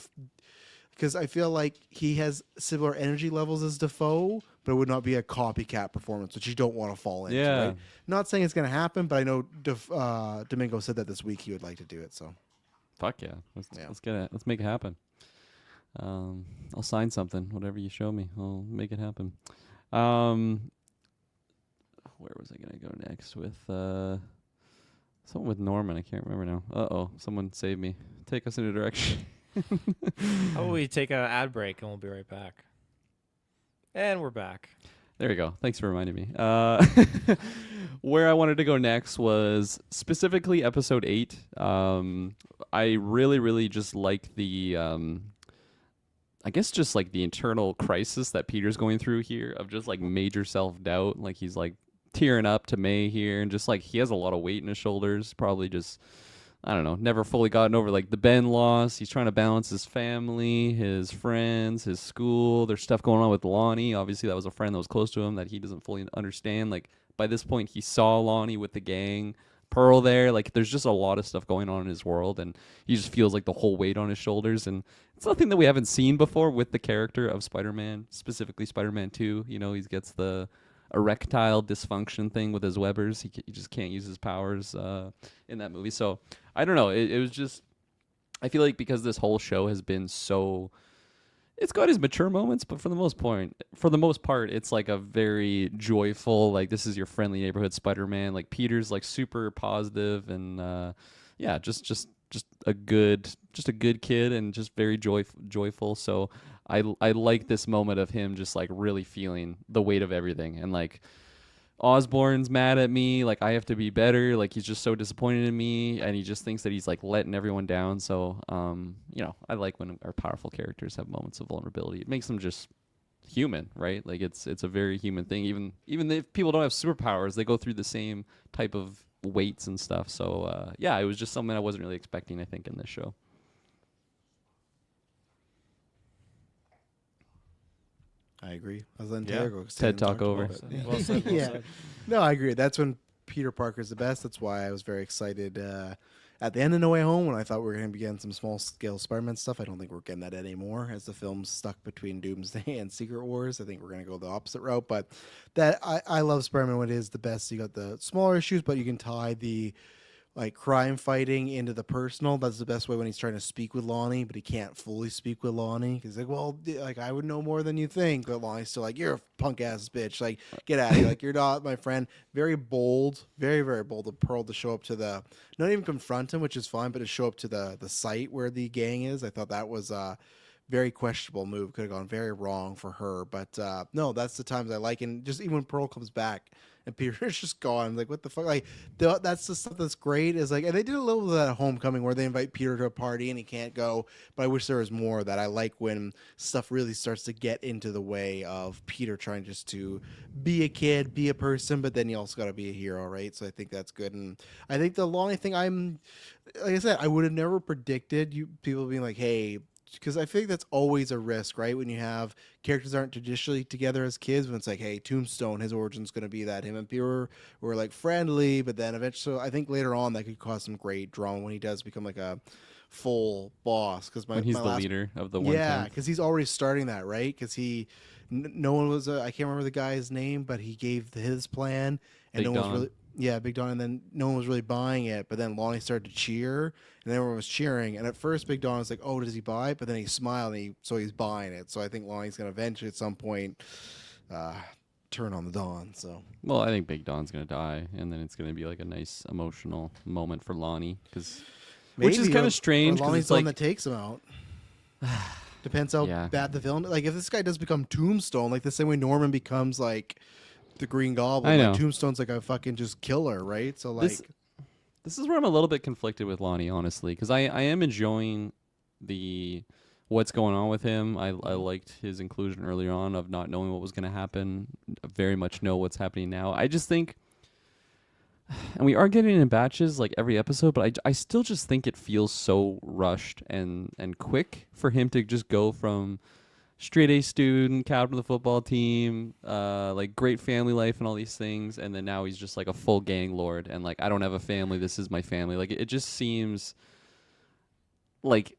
Because I feel like he has similar energy levels as Defoe, but it would not be a copycat performance, which you don't want to fall into. Yeah. Right? Not saying it's going to happen, but I know Domingo said that this week he would like to do it. So Fuck yeah. Let's make it happen. I'll sign something. Whatever you show me, I'll make it happen. Where was I gonna go next with something with Norman? I can't remember now. Someone save me. Take us in a direction. How about we take an ad break and we'll be right back? And we're back. There you go. Thanks for reminding me. where I wanted to go next was specifically episode 8. I really just like the I guess just like the internal crisis that Peter's going through here of just like major self-doubt. Like he's like tearing up to May here, and just like he has a lot of weight in his shoulders, probably just I don't know, never fully gotten over like the Ben loss. He's trying to balance his family, his friends, his school. There's stuff going on with Lonnie. Obviously, that was a friend that was close to him that he doesn't fully understand. Like by this point, he saw Lonnie with the gang, Pearl there. Like there's just a lot of stuff going on in his world, and he just feels like the whole weight on his shoulders. And it's nothing that we haven't seen before with the character of Spider-Man, specifically Spider-Man 2. You know, he gets the erectile dysfunction thing with his Webbers. He just can't use his powers in that movie. So I don't know. It was just, I feel like because this whole show has been so, it's got his mature moments, but for the most part, it's like a very joyful, like this is your friendly neighborhood Spider-Man. Like Peter's like super positive and yeah, just a good kid and just very joyful. So I like this moment of him just like really feeling the weight of everything, and like Osborn's mad at me, like I have to be better, like he's just so disappointed in me, and he just thinks that he's like letting everyone down. So you know, I like when our powerful characters have moments of vulnerability. It makes them just human, right? Like it's a very human thing. Even if people don't have superpowers, they go through the same type of weights and stuff. So yeah, it was just something I wasn't really expecting, I think, in this show. I agree. I was letting Yeah. Taylor go. 'cause TED Taylor Talk talked over. about it. Well said, well Yeah. said. No, I agree. That's when Peter Parker's the best. That's why I was very excited at the end of No Way Home when I thought we were going to be getting some small-scale Spider-Man stuff. I don't think we're getting that anymore as the film's stuck between Doomsday and Secret Wars. I think we're going to go the opposite route. But that I love Spider-Man when it is the best. You got the smaller issues, but you can tie the like crime fighting into the personal. That's the best way when he's trying to speak with Lonnie, but he can't fully speak with Lonnie. He's like, well, like I would know more than you think. But Lonnie's still like, you're a punk ass bitch. Like, get out of here. Like, you're not my friend. Very bold, very bold of Pearl to show up to the, not even confront him, which is fine, but to show up to the site where the gang is. I thought that was very questionable move. Could have gone very wrong for her. But no, that's the times I like. And just even when Pearl comes back and Peter's just gone, I'm like, what the fuck? Like, that's the stuff that's great. Is like, and they did a little bit of that at Homecoming where they invite Peter to a party and he can't go. But I wish there was more of that. I like when stuff really starts to get into the way of Peter trying just to be a kid, be a person, but then you also got to be a hero, right? So I think that's good. And I think the Lonnie thing, like I said, I would have never predicted you people being like, hey, because I think that's always a risk, right? When you have characters aren't traditionally together as kids, when it's like, hey, Tombstone, his origin's going to be that him and Peter were like friendly, but then eventually, I think later on that could cause some great drama when he does become like a full boss. Because When he's the leader of the one. yeah, because he's already starting that, right? Because no one was, I can't remember the guy's name, but he gave his plan, and Big no one was Don. really. Yeah, Big Don, and then no one was really buying it. But then Lonnie started to cheer, and everyone was cheering. And at first, Big Don was like, "Oh, does he buy it?" But then he smiled, and so he's buying it. So I think Lonnie's gonna eventually, at some point, turn on the Don. So Well, I think Big Don's gonna die, and then it's gonna be like a nice emotional moment for Lonnie, which is Maybe, kind or- of strange. Or 'Cause Lonnie's it's the one like, that takes him out. Depends how Yeah. bad the villain. Like if this guy does become Tombstone, like the same way Norman becomes like the Green Goblin, I like know. Tombstone's like a fucking just killer, right? So like. This is where I'm a little bit conflicted with Lonnie, honestly, because I am enjoying what's going on with him. I liked his inclusion earlier on of not knowing what was going to happen. Very much know what's happening now. I just think, and we are getting in batches like every episode, but I still just think it feels so rushed and quick for him to just go from straight A student, captain of the football team, like great family life and all these things, and then now he's just like a full gang lord and like I don't have a family, this is my family. Like it just seems like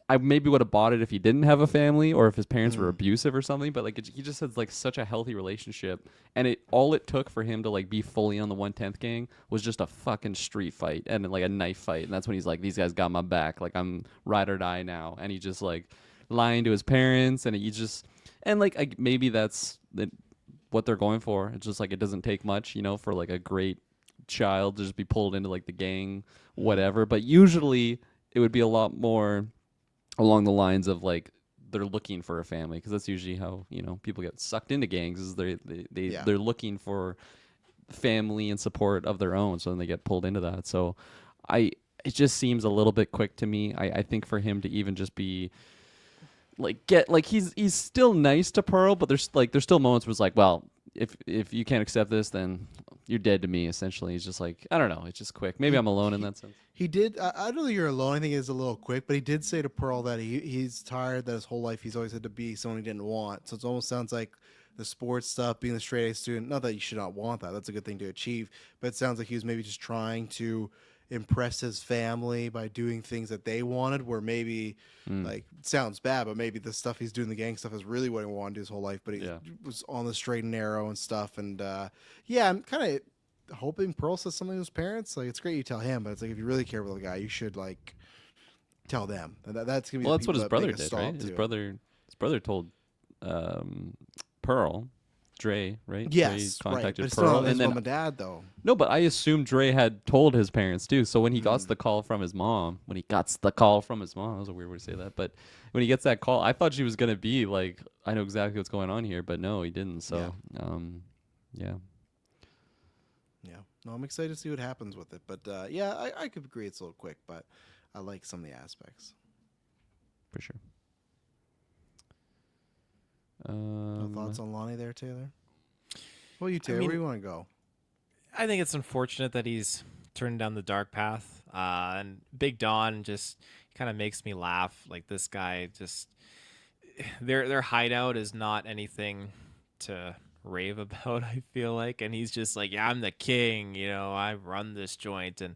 I maybe would have bought it if he didn't have a family or if his parents were abusive or something, but like he just has like such a healthy relationship, and all it took for him to like be fully on the 110th gang was just a fucking street fight and like a knife fight, and that's when he's like, these guys got my back, like I'm ride or die now, and he just like lying to his parents, and he just, and like maybe that's what they're going for. It's just like it doesn't take much, for like a great child to just be pulled into like the gang, whatever. But usually it would be a lot more along the lines of like they're looking for a family, because that's usually how people get sucked into gangs, is they're looking for family and support of their own. So then they get pulled into that. So it just seems a little bit quick to me. I think for him to even just be he's still nice to Pearl, but there's still moments where it's like, well, if you can't accept this, then you're dead to me. Essentially, he's just like, I don't know. It's just quick. Maybe I'm alone in that sense. He did. I don't think you're alone. I think it's a little quick, but he did say to Pearl that he's tired that his whole life he's always had to be someone he didn't want. So it almost sounds like the sports stuff, being the straight A student. Not that you should not want that. That's a good thing to achieve. But it sounds like he was maybe just trying to impress his family by doing things that they wanted, where maybe like it sounds bad, but maybe the stuff he's doing, the gang stuff, is really what he wanted to do his whole life. But he was on the straight and narrow and stuff. And I'm kind of hoping Pearl says something to his parents. Like, it's great you tell him, but it's like, if you really care about the guy, you should like tell them. And that's gonna be Well, that's what his brother did, right? His brother told Pearl, Dre, right? Yes, Dre contacted right. But Pearl, still not his and then mom and dad though. no, but I assume Dre had told his parents too. So when he got the call from his mom, that was a weird way to say that, but when he gets that call, I thought she was gonna be like, I know exactly what's going on here, but no, he didn't. So, yeah. No, I'm excited to see what happens with it. But I could agree it's a little quick, but I like some of the aspects. For sure. No thoughts on Lonnie there, Taylor? Well, you Taylor, mean, where do you want to go? I think it's unfortunate that he's turned down the dark path. And Big Don just kind of makes me laugh. Like, this guy just, their hideout is not anything to rave about, I feel like. And he's just like, yeah, I'm the king, I run this joint. And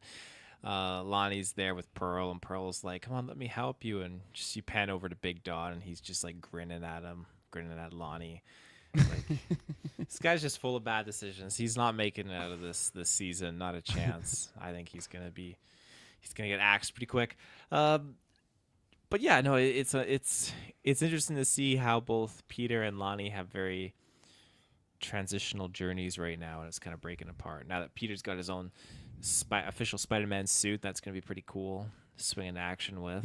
Lonnie's there with Pearl, and Pearl's like, come on, let me help you. And just you pan over to Big Don, and he's just like grinning at Lonnie. Like, this guy's just full of bad decisions. He's not making it out of this season, not a chance. I think he's gonna get axed pretty quick. But yeah, no, it's interesting to see how both Peter and Lonnie have very transitional journeys right now, and it's kind of breaking apart. Now that Peter's got his own official Spider-Man suit, that's going to be pretty cool to swing into action with.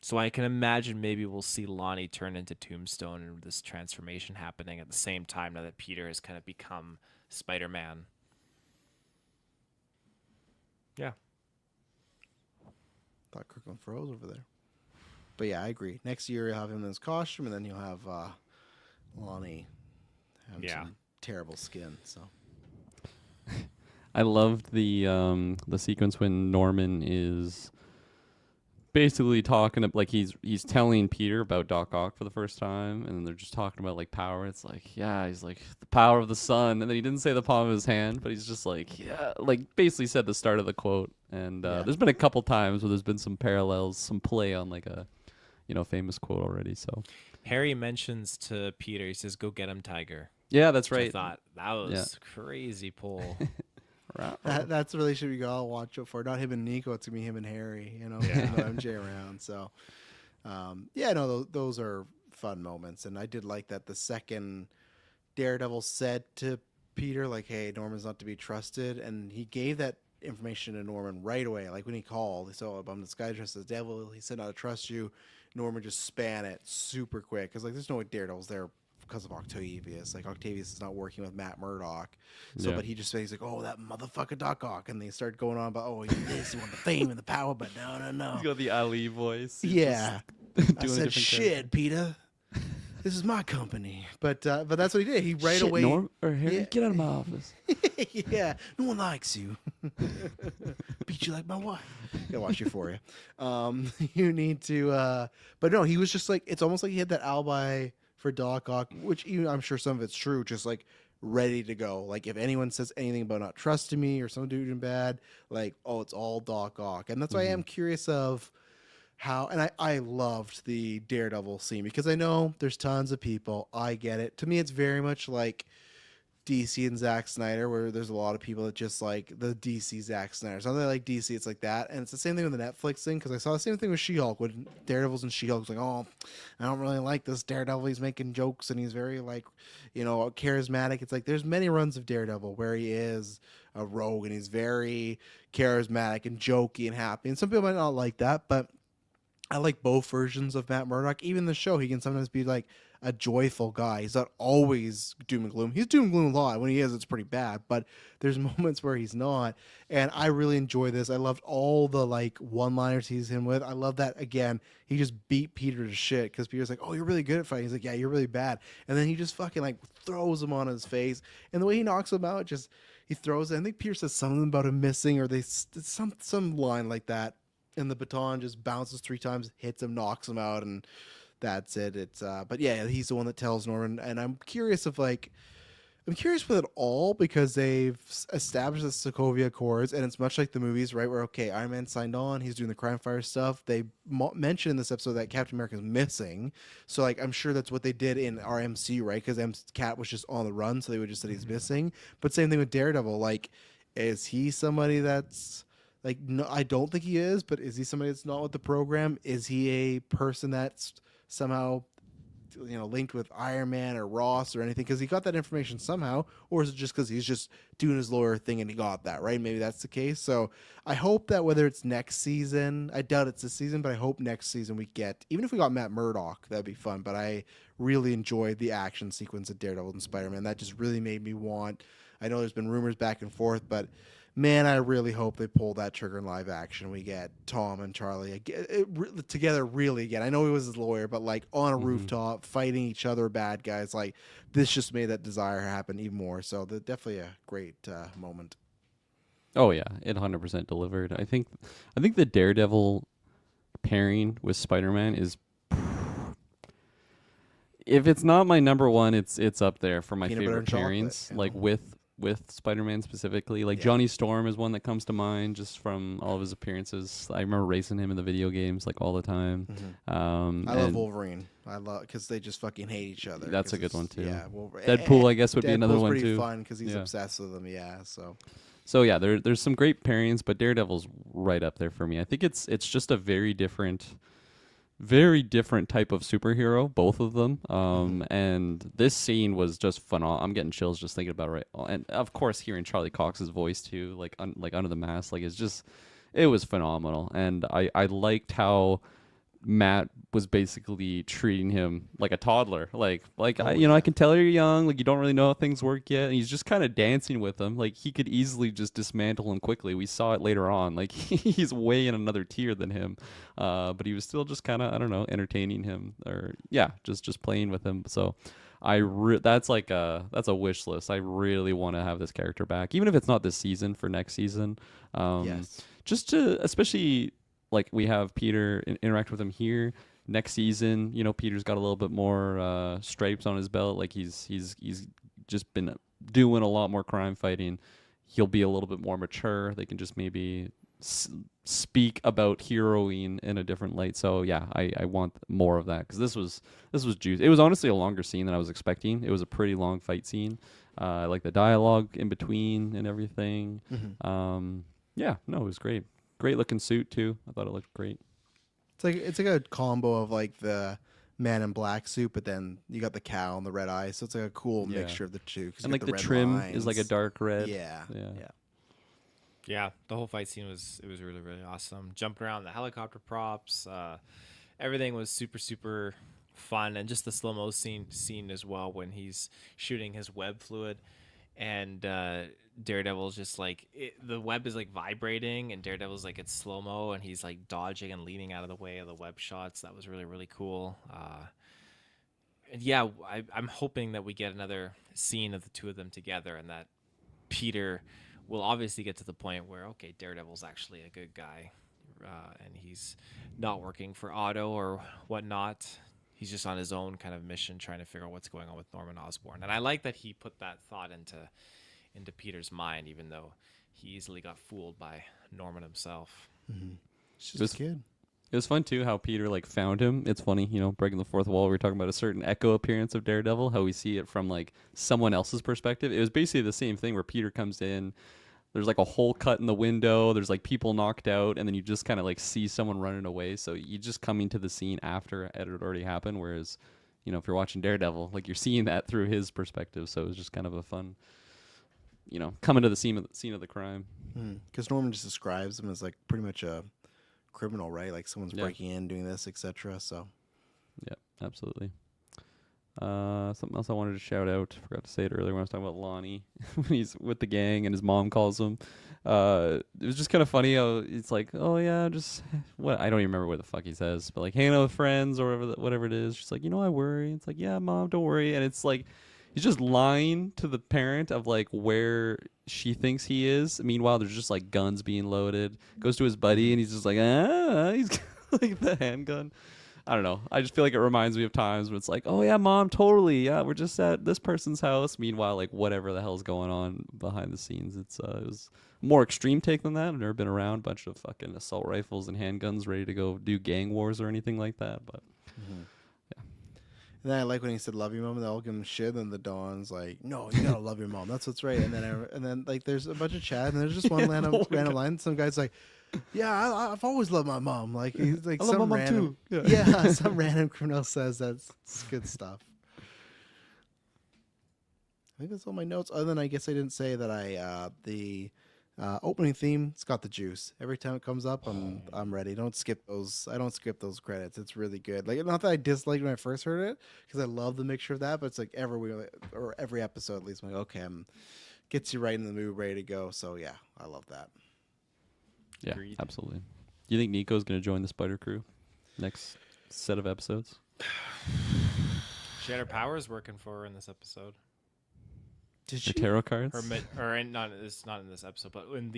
So I can imagine maybe we'll see Lonnie turn into Tombstone and this transformation happening at the same time now that Peter has kind of become Spider-Man. Yeah. Thought Kirkland froze over there. But yeah, I agree. Next year you'll have him in his costume, and then you'll have Lonnie have some terrible skin. So I loved the sequence when Norman is basically talking like he's telling Peter about Doc Ock for the first time, and then they're just talking about like power. It's like, yeah, he's like the power of the sun, and then he didn't say the palm of his hand, but he's just like, yeah, like basically said the start of the quote. And there's been a couple times where there's been some parallels, some play on like a famous quote already. So Harry mentions to Peter, he says, "Go get him, Tiger." Yeah, that's right. I thought that was crazy pull. That's the relationship you gotta watch out for. Not him and Nico. It's gonna be him and Harry. MJ around. So, those are fun moments, and I did like that. The second Daredevil said to Peter, like, "Hey, Norman's not to be trusted," and he gave that information to Norman right away. Like when he called, he said, "Oh, I'm this guy dressed as devil." He said, "Not to trust you." Norman just span it super quick because like there's no way Daredevil's there because of Octavius. Like Octavius is not working with Matt Murdock. So, but he just he's like, "Oh, that motherfucker Doc Ock," and they start going on about, "Oh, he want the fame and the power," but no. He's got the Ali voice. Yeah, I said, "Shit, Peter, this is my company." But that's what he did. He away. Norm or Harry, get out of my office. Yeah, no one likes you. Beat you like my wife. Gotta watch Euphoria. You need to. But no, he was just like, it's almost like he had that alibi for Doc Ock, which even, I'm sure some of it's true, just like ready to go. Like if anyone says anything about not trusting me or some dude doing bad, like, oh, it's all Doc Ock. And that's why I am curious of how, and I loved the Daredevil scene because I know there's tons of people. I get it. To me, it's very much like DC and Zack Snyder, where there's a lot of people that just like the DC Zack Snyder. It's not that they like DC, it's like that. And it's the same thing with the Netflix thing, because I saw the same thing with She-Hulk when Daredevil's and She-Hulk's like, "Oh, I don't really like this Daredevil. He's making jokes and he's very like, charismatic." It's like there's many runs of Daredevil where he is a rogue and he's very charismatic and jokey and happy. And some people might not like that, but I like both versions of Matt Murdock. Even the show, he can sometimes be like a joyful guy. He's not always doom and gloom. He's doom and gloom a lot. When he is, it's pretty bad. But there's moments where he's not. And I really enjoy this. I loved all the like one-liners he's in with. I love that again. He just beat Peter to shit because Peter's like, "Oh, you're really good at fighting." He's like, "Yeah, you're really bad." And then he just fucking like throws him on his face. And the way he knocks him out, just he throws it. I think Peter says something about him missing, or some line like that. And the baton just bounces 3 times, hits him, knocks him out, and that's it. It's but yeah, he's the one that tells Norman. And I'm curious with it all because they've established the Sokovia Accords, and it's much like the movies, right? Where okay, Iron Man signed on, he's doing the crime fighter stuff. They mentioned in this episode that Captain America's missing, so like I'm sure that's what they did in our MC, right? Because Cap was just on the run, so they would just say he's missing. But same thing with Daredevil. Like, is he somebody that's like, no, I don't think he is, but is he somebody that's not with the program? Is he a person that's somehow, linked with Iron Man or Ross or anything? Because he got that information somehow, or is it just because he's just doing his lawyer thing and he got that, right? Maybe that's the case. So I hope that whether it's next season, I doubt it's this season, but I hope next season we get, even if we got Matt Murdock, that'd be fun. But I really enjoyed the action sequence of Daredevil and Spider-Man. That just really made me want, I know there's been rumors back and forth, but man, I really hope they pull that trigger in live action. We get Tom and Charlie together really again. I know he was his lawyer, but like on a rooftop fighting each other, bad guys. Like this just made that desire happen even more. So definitely a great moment. Oh yeah, it 100% delivered. I think the Daredevil pairing with Spider-Man is, if it's not my number one, it's up there for my Peanut butter favorite and pairings. chocolate, Like with Spider-Man specifically, like Yeah. Johnny Storm is one that comes to mind just from all of his appearances. I remember racing him in the video games like all the time. I love Wolverine. I love because they just fucking hate each other. That's a 'Cause good one, too. Yeah, Wolverine. Deadpool, I guess, would be another Deadpool's one pretty too. fun because he's Yeah. obsessed with them. Yeah, so So yeah, there's some great pairings, but Daredevil's right up there for me. I think it's just a very different type of superhero, both of them. And this scene was just phenomenal. I'm getting chills just thinking about it. Right, and of course, hearing Charlie Cox's voice too, like under the mask, like it was phenomenal. And I liked how Matt was basically treating him like a toddler. I can tell you're young, like you don't really know how things work yet. And he's just kind of dancing with him. Like he could easily just dismantle him quickly. We saw it later on. Like he's way in another tier than him. But he was still just kind of, I don't know, entertaining him, or just playing with him. So that's a wish list. I really want to have this character back, even if it's not this season, for next season. yes. Just to, especially like we have Peter interact with him here. Next season, Peter's got a little bit more stripes on his belt. Like he's just been doing a lot more crime fighting. He'll be a little bit more mature. They can just maybe speak about heroing in a different light. So yeah, I want more of that, because this was juice. It was honestly a longer scene than I was expecting. It was a pretty long fight scene. I like the dialogue in between and everything. It was great. Great looking suit too. I thought it looked great. It's like a combo of like the Man in Black suit, but then you got the cow and the red eyes, so it's like a cool mixture of the two. 'Cause And you like got the red trim lines. is like a dark red. Yeah. Yeah, the whole fight scene was really, really awesome. Jumping around the helicopter props, everything was super, super fun, and just the slow mo scene as well when he's shooting his web fluid, and Daredevil's just like the web is like vibrating, and Daredevil's like it's slow mo, and he's like dodging and leaning out of the way of the web shots. That was really, really cool. And yeah, I'm hoping that we get another scene of the two of them together, and that Peter will obviously get to the point where, okay, Daredevil's actually a good guy, and he's not working for Otto or whatnot. He's just on his own kind of mission, trying to figure out what's going on with Norman Osborn. And I like that he put that thought into Peter's mind, even though he easily got fooled by Norman himself. It's just a kid. It was fun too how Peter like found him. It's funny, breaking the fourth wall. We were talking about a certain echo appearance of Daredevil, how we see it from like someone else's perspective. It was basically the same thing where Peter comes in. There's like a hole cut in the window. There's like people knocked out, and then you just kind of like see someone running away. So you just coming to the scene after it had already happened. Whereas, if you're watching Daredevil, like you're seeing that through his perspective. So it was just kind of a fun, coming to the scene of the crime. Because Norman just describes him as like pretty much a criminal, right? Like someone's breaking in, doing this, etc. So Yeah, absolutely. Something else I wanted to shout out. Forgot to say it earlier when I was talking about Lonnie when he's with the gang and his mom calls him. It was just kind of funny how it's like, oh yeah, just what I don't even remember what the fuck he says, but like hanging out with friends or whatever it is. She's like, I worry. It's like, yeah, mom, don't worry. And it's like he's just lying to the parent of like where she thinks he is. Meanwhile, there's just like guns being loaded. Goes to his buddy and he's just like, he's got, like the handgun. I don't know. I just feel like it reminds me of times when it's like, oh yeah, mom, totally. Yeah, we're just at this person's house. Meanwhile, like whatever the hell's going on behind the scenes, it was a more extreme take than that. I've never been around a bunch of fucking assault rifles and handguns ready to go do gang wars or anything like that. But yeah, And then I like when he said "love your mom," and they all give him shit. And the Dawn's like, "No, you gotta love your mom. That's what's right." And then like there's a bunch of chat, and there's just one random line. Some guy's like, "Yeah, I've always loved my mom." Like he's like I love some my mom random, too. yeah, some random criminal says that's it's good stuff. I think that's all my notes. Other than I guess I didn't say that the opening theme, it's got the juice. Every time it comes up, I'm ready. Don't skip those. I don't skip those credits. It's really good. Like not that I disliked when I first heard it because I love the mixture of that, but it's like every episode at least. I'm like, okay, gets you right in the mood, ready to go. So yeah, I love that. Yeah, Agreed. absolutely. Do you think Nico's going to join the Spider Crew next set of episodes? She had her powers working for her in this episode. Did Her she? tarot cards? It's not in this episode, but with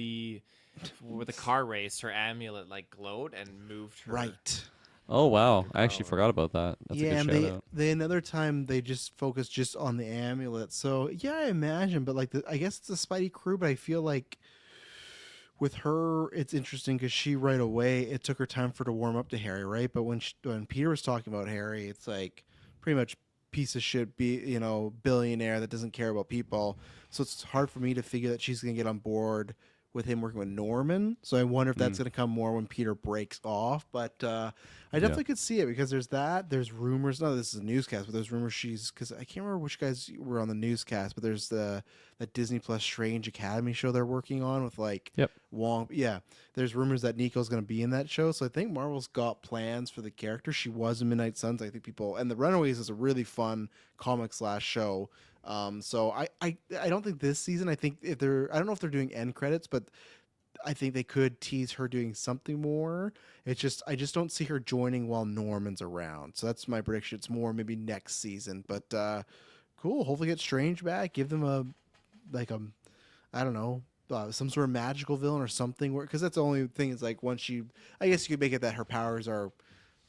the car race, her amulet like glowed and moved her. Right. Oh wow, I actually Power. forgot about that. That's Yeah, a and good shout out. they another time they just focus just on the amulet. So yeah, I imagine, but like I guess it's a Spidey crew, but I feel like with her, it's interesting because she right away it took her time for her to warm up to Harry, right? But when Peter was talking about Harry, it's like pretty much piece of shit, billionaire that doesn't care about people. So it's hard for me to figure that she's gonna get on board with him working with Norman. So I wonder if that's gonna come more when Peter breaks off. But I definitely could see it because there's that. There's rumors. No, this is a newscast, but there's rumors because I can't remember which guys were on the newscast, but there's that Disney Plus Strange Academy show they're working on with like Yep. Wong. Yeah, there's rumors that Nico's going to be in that show. So I think Marvel's got plans for the character. She was in Midnight Suns. I think and The Runaways is a really fun comic / show. So I don't think this season. I think I don't know if they're doing end credits, but I think they could tease her doing something more. I just don't see her joining while Norman's around. So that's my prediction. It's more maybe next season. But cool. Hopefully get Strange back. Give them I don't know, some sort of magical villain or something. Because that's the only thing is like once I guess you could make it that her powers are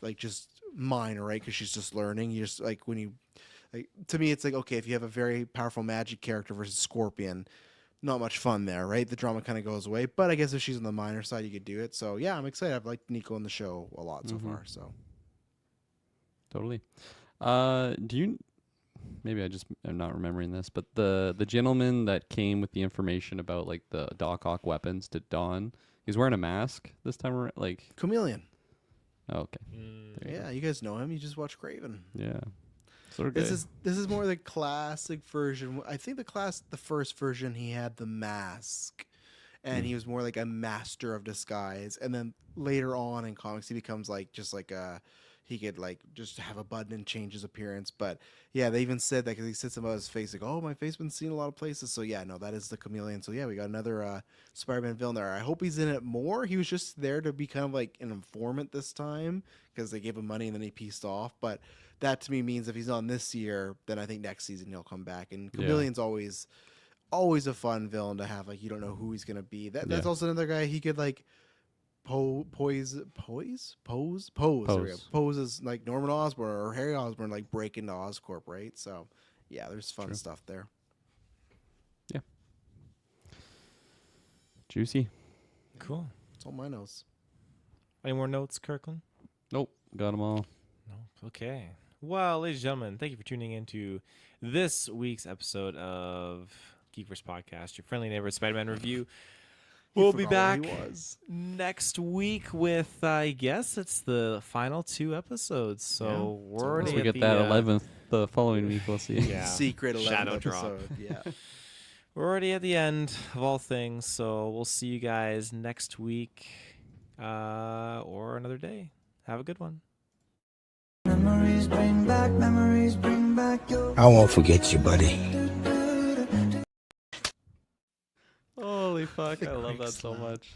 like just minor, right? Because she's just learning. You just like when you. Like, to me, it's like, okay, if you have a very powerful magic character versus Scorpion, not much fun there, right? The drama kind of goes away. But I guess if she's on the minor side, you could do it. So, yeah, I'm excited. I've liked Nico in the show a lot so far. So, Totally. Do you? Maybe I'm not remembering this, but the gentleman that came with the information about like the Doc Ock weapons to Dawn, he's wearing a mask this time around. Like, Chameleon. oh, okay, There you Yeah, you guys know him. You just watch Craven. go. Yeah. Sort of This is more the classic version. I think the first version he had the mask, and he was more like a master of disguise. And then later on in comics, he becomes like just like he could like just have a button and change his appearance. But yeah, they even said that because he said something about his face, like, "Oh, my face been seen a lot of places." So yeah, no, that is the Chameleon. So yeah, we got another Spider-Man villain there. I hope he's in it more. He was just there to be kind of like an informant this time because they gave him money and then he pieced off. But that to me means if he's on this year, then I think next season he'll come back. And Chameleon's always a fun villain to have. Like you don't know who he's gonna be. That's also another guy he could like pose. There we go. Pose as like Norman Osborn or Harry Osborn, like break into Oscorp, right? So yeah, there's fun stuff there. Yeah. Juicy. Cool. That's all my notes. Any more notes, Kirkland? Nope. Got them all. No. Okay. Well, ladies and gentlemen, thank you for tuning in to this week's episode of GeekVerse Podcast, your friendly neighborhood Spider-Man review. We'll be back next week with, I guess it's the final 2 episodes. So we're already Once we at get that 11th the following week, we'll see. Yeah. Secret 11th Shadow drop. episode. Yeah. We're already at the end of all things, so we'll see you guys next week or another day. Have a good one. Memories bring back bring back your. I won't forget you, buddy. Holy fuck, I love that so much.